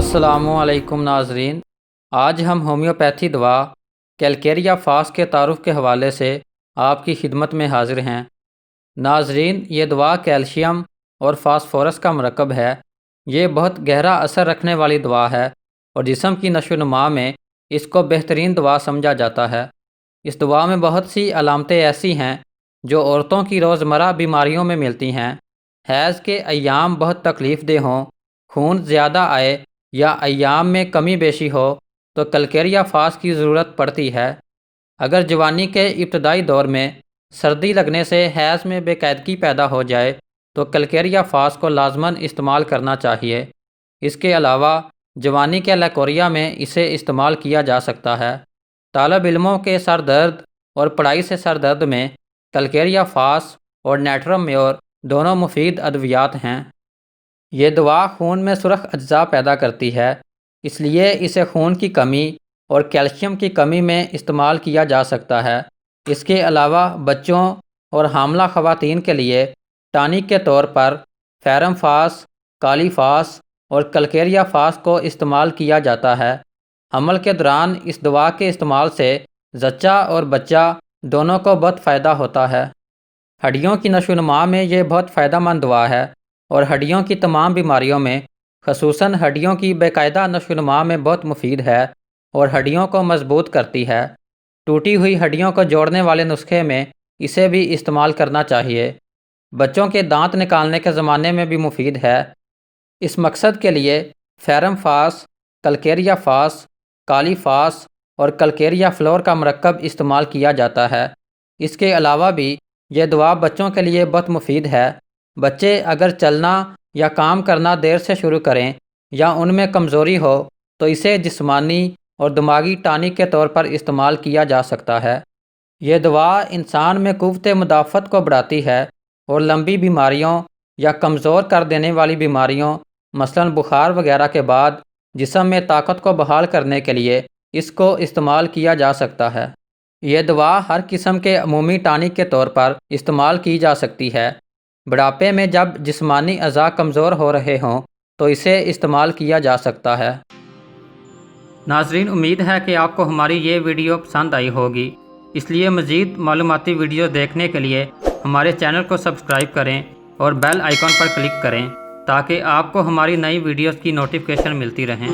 अस्सलामु अलैकुम नाजरीन। आज हम होम्योपैथी दवा कैलकेरिया फास के तारुफ के हवाले से आपकी खिदमत में हाजिर हैं। नाजरीन, ये दवा कैल्शियम और फास्फोरस का मरकब है। ये बहुत गहरा असर रखने वाली दवा है और जिस्म की नशोनुमा में इसको बेहतरीन दवा समझा जाता है। इस दवा में बहुत सी अलामतें ऐसी हैं जो औरतों की रोज़मर्रा बीमारियों में मिलती हैं। हैज़ के अय्याम बहुत तकलीफ़देह हों, खून ज़्यादा आए या अय्याम में कमी बेशी हो तो कैलकेरिया फास की ज़रूरत पड़ती है। अगर जवानी के इब्तदाई दौर में सर्दी लगने से हैज़ में बेकायदगी पैदा हो जाए तो कैलकेरिया फास को लाजमन इस्तेमाल करना चाहिए। इसके अलावा जवानी के लकोरिया में इसे इस्तेमाल किया जा सकता है। तालब इल्मों के सर दर्द और पढ़ाई से सर दर्द में कैलकेरिया फास और नेट्रम म्योर दोनों मुफीद अद्वियात हैं। ये दवा खून में सुरख अज्जा पैदा करती है, इसलिए इसे खून की कमी और कैल्शियम की कमी में इस्तेमाल किया जा सकता है। इसके अलावा बच्चों और हामला ख़वातीन के लिए टॉनिक के तौर पर फेरम फास, काली फास और कैलकेरिया फास को इस्तेमाल किया जाता है। हमल के दौरान इस दवा के इस्तेमाल से जच्चा और बच्चा दोनों को बहुत फ़ायदा होता है। हड्डियों की नशोनुमा में ये बहुत फ़ायदेमंद दवा है और हड्डियों की तमाम बीमारियों में ख़ुसूसन हड्डियों की बेकायदा नशोनुमा में बहुत मुफीद है और हड्डियों को मजबूत करती है। टूटी हुई हड्डियों को जोड़ने वाले नुस्खे में इसे भी इस्तेमाल करना चाहिए। बच्चों के दांत निकालने के ज़माने में भी मुफीद है। इस मकसद के लिए फेरम फास, कैलकेरिया फास, काली फास और कैलकेरिया फ्लोर का मरकब इस्तेमाल किया जाता है। इसके अलावा भी यह दवा बच्चों के लिए बहुत मुफीद है। बच्चे अगर चलना या काम करना देर से शुरू करें या उनमें कमज़ोरी हो तो इसे जिस्मानी और दिमागी टॉनिक के तौर पर इस्तेमाल किया जा सकता है। यह दवा इंसान में क़ुव्वत मुदाफ़त को बढ़ाती है और लंबी बीमारियों या कमज़ोर कर देने वाली बीमारियों मसलन बुखार वगैरह के बाद जिस्म में ताकत को बहाल करने के लिए इसको इस्तेमाल किया जा सकता है। यह दवा हर किस्म के अमूमी टॉनिक के तौर पर इस्तेमाल की जा सकती है। बुढ़ापे में जब जिस्मानी अज़ा कमज़ोर हो रहे हों तो इसे इस्तेमाल किया जा सकता है। नाजरीन, उम्मीद है कि आपको हमारी ये वीडियो पसंद आई होगी, इसलिए मज़ीद मालूमाती वीडियो देखने के लिए हमारे चैनल को सब्सक्राइब करें और बेल आइकॉन पर क्लिक करें ताकि आपको हमारी नई वीडियोस की नोटिफिकेशन मिलती रहें।